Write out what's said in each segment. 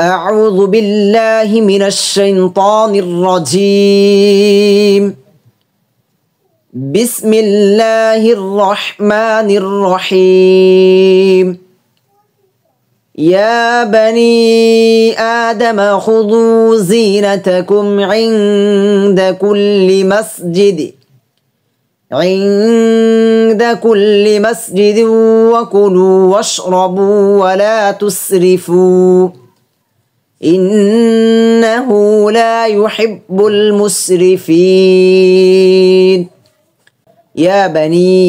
أعوذ بالله من الشيطان الرجيم بسم الله الرحمن الرحيم يا بني آدم خذوا زينتكم عند كل مسجد وكلوا واشربوا ولا تسرفوا إنه لا يحب المسرفين يا بني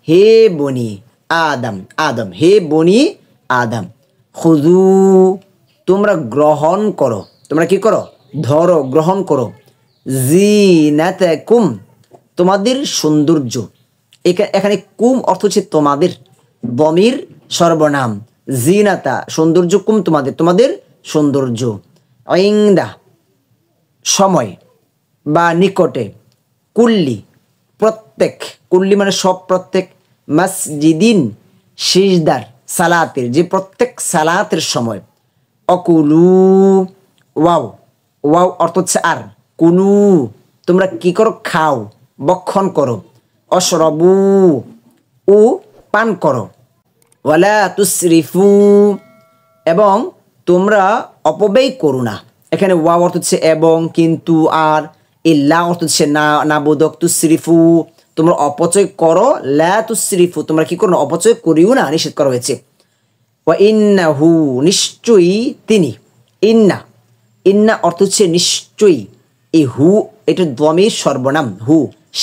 হে বনি আদম হে বনি আদম খুযু তোমরা গ্রহণ করো, তোমরা কি করো? ধরো, গ্রহণ করো। জিনাতাকুম তোমাদের সৌন্দর্য। এখানে কুম অর্থ হচ্ছে তোমাদের, বমির সর্বনাম। জিনাতা সৌন্দর্য, কুম তোমাদের, তোমাদের সৌন্দর্য। ইনদা সময় বা নিকটে, কুল্লি প্রত্যেক, কুল্লি মানে সব, প্রত্যেক, মসজিদিন সিজদার, সালাতের, যে প্রত্যেক সালাতের সময়। অকুলু ওয়াও অর্থ হচ্ছে আর, কুলু তোমরা কি করো? খাও, বক্ষণ করো। অশরবু ও পান করো। ওয়ালা তুসরিফু এবং তোমরা অপব্যয় করো না। এখানে ওয়াও অর্থ হচ্ছে এবং, কিন্তু, আর। ইল্লা অর্থ হচ্ছে না, না বোধক। তুসরিফু তোমরা অপচয় করো। লা তুসরিফু তোমরা কি করো? অপচয় করিও না, নিষেধ করা হয়েছে। ওয়া ইন্নাহু নিশ্চয়ই তিনি। ইন্না অর্থ হচ্ছে নিশ্চয়ই। এই হু এটা দমির সর্বনাম, হু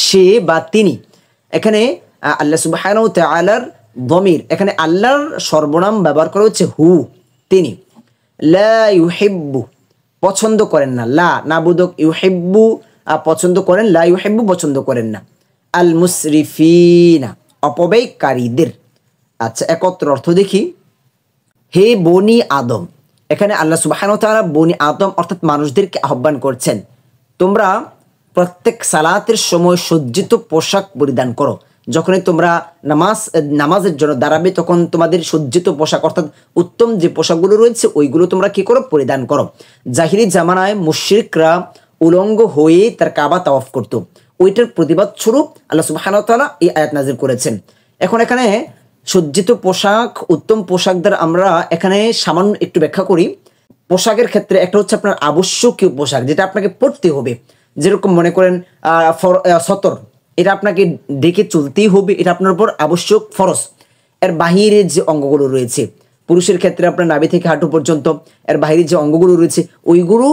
সে বা তিনি। এখানে আল্লাহ সুবহানাহু ওয়া তাআলার দমির, এখানে আল্লাহর সর্বনাম ব্যবহার করা হচ্ছে হু, তিনি। লা ইউহিব্বু পছন্দ করেন না, লা না বোধক, ইউহিব্বু পছন্দ করেন, লা ইউহিব্বু পছন্দ করেন না। আল মুসরিফিনা অপব্যয়কারীদের। আচ্ছা, একত্র অর্থ দেখি। হে বনি আদম, এখানে আল্লাহ সুবহানাহু ওয়া তাআলা বনি আদম অর্থাৎ মানুষদেরকে আহ্বান করছেন, তোমরা প্রত্যেক সালাতের সময় সজ্জিত পোশাক পরিধান করো। যখনই তোমরা নামাজের জন্য দাঁড়াবে তখন তোমাদের সজ্জিত পোশাক অর্থাৎ উত্তম যে পোশাকগুলো রয়েছে ওইগুলো তোমরা কি করো? পরিধান করো। জাহিরি জামানায় মুশরিকরা উলঙ্গ হয়ে তার কাবা তাওয়াফ করত, ওইটার প্রতিবাদ স্বরূপ আল্লাহ সুবহানাহু ওয়া তাআলা এই আয়াত নাযিল করেছেন। এখন এখানে সজ্জিত পোশাক, উত্তম পোশাক দ্বারা আমরা এখানে সামান্য একটু ব্যাখ্যা করি। পোশাকের ক্ষেত্রে একটা হচ্ছে আপনার আবশ্যকীয় পোশাক, যেটা আপনাকে পরতে হবে। যেরকম মনে করেন সতর, এটা আপনাকে ডেকে চলতেই হবে, এটা আপনার উপর আবশ্যক, ফরজ। এর বাহিরে যে অঙ্গগুলো রয়েছে, পুরুষের ক্ষেত্রে আপনার নাভি থেকে হাঁটু পর্যন্ত এর বাহিরে যে অঙ্গগুলো রয়েছে ওইগুলো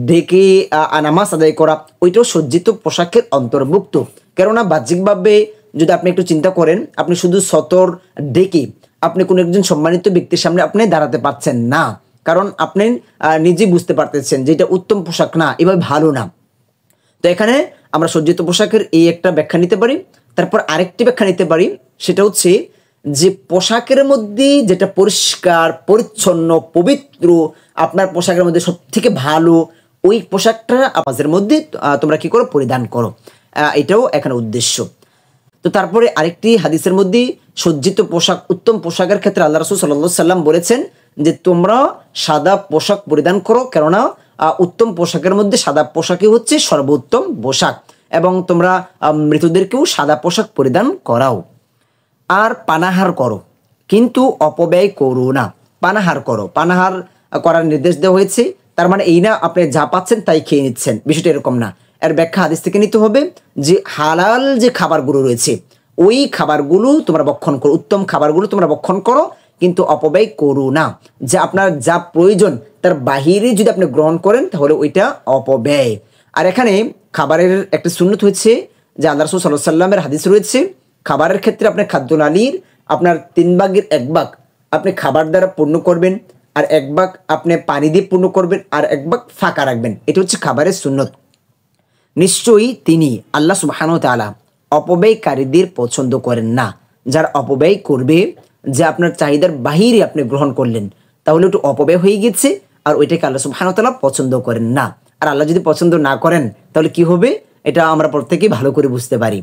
ঢেকে নামাজ আদায় করা, ওইটাও সজ্জিত পোশাকের অন্তর্ভুক্ত। কেননা বাহ্যিকভাবে যদি আপনি একটু চিন্তা করেন, আপনি শুধু সতর ডেকে আপনি কোনো একজন সম্মানিত ব্যক্তির সামনে আপনি দাঁড়াতে পারছেন না, কারণ আপনি নিজেই বুঝতে পারতেছেন যে এটা উত্তম পোশাক না, এভাবে ভালো না। তো এখানে আমরা সজ্জিত পোশাকের এই একটা ব্যাখ্যা নিতে পারি। তারপর আরেকটি ব্যাখ্যা নিতে পারি, সেটা হচ্ছে যে পোশাকের মধ্যে যেটা পরিষ্কার, পরিচ্ছন্ন, পবিত্র, আপনার পোশাকের মধ্যে সব থেকে ভালো ওই পোশাকটা নামাজের মধ্যে তোমরা কি করো? পরিধান করো। এটাও এখানে উদ্দেশ্য। তো তারপরে আরেকটি হাদিসের মধ্যে সজ্জিত পোশাক, উত্তম পোশাকের ক্ষেত্রে আল্লাহ রাসূল সাল্লাল্লাহু আলাইহি সাল্লাম বলেছেন যে তোমরা সাদা পোশাক পরিধান করো, কেননা উত্তম পোশাকের মধ্যে সাদা পোশাকই হচ্ছে সর্বোত্তম পোশাক, এবং তোমরা মৃতদেরকেও সাদা পোশাক পরিধান করাও। আর পানাহার করো, কিন্তু অপব্যয় করো না। পানাহার করো, পানাহার করার নির্দেশ দেওয়া হয়েছে। তার মানে এই না আপনি যা পাচ্ছেন তাই খেয়ে নিচ্ছেন, বিষয়টা এরকম না। এর ব্যাখ্যা হাদিস থেকে নিতে হবে যে হালাল যে খাবারগুলো রয়েছে ওই খাবারগুলো তোমরা ভক্ষণ করো, উত্তম খাবারগুলো তোমরা ভক্ষণ করো, কিন্তু অপব্যয় করো না। যে আপনার যা প্রয়োজন তার বাহিরে যদি আপনি গ্রহণ করেন তাহলে ওইটা অপব্যয়। আর এখানে খাবারের একটা সুন্নত হয়েছে যে আল্লাহ রাসূল সাল্লাল্লাহু আলাইহি সাল্লামের হাদিস রয়েছে, খাবারের ক্ষেত্রে আপনার খাদ্য নালীর আপনার 3 ভাগের 1 ভাগ আপনি খাবার দ্বারা পূর্ণ করবেন, আর 1 ভাগ আপনি পানি দিয়ে পূর্ণ করবেন, আর 1 ভাগ ফাঁকা রাখবেন। এটা হচ্ছে খাবারের সুন্নত। নিশ্চয়ই তিনি আল্লাহ সুবহানাহু ওয়া তাআলা অপব্যয়কারীদের পছন্দ করেন না। যারা অপব্যয় করবে, যে আপনার চাহিদার বাহিরে আপনি গ্রহণ করলেন, তাহলে একটু অপব্যয় হয়ে গেছে, আর ওইটাকে আল্লাহ সুবহানাহু ওয়া তাআলা পছন্দ করেন না। আর আল্লাহ যদি পছন্দ না করেন তাহলে কি হবে, এটা আমরা প্রত্যেকেই ভালো করে বুঝতে পারি।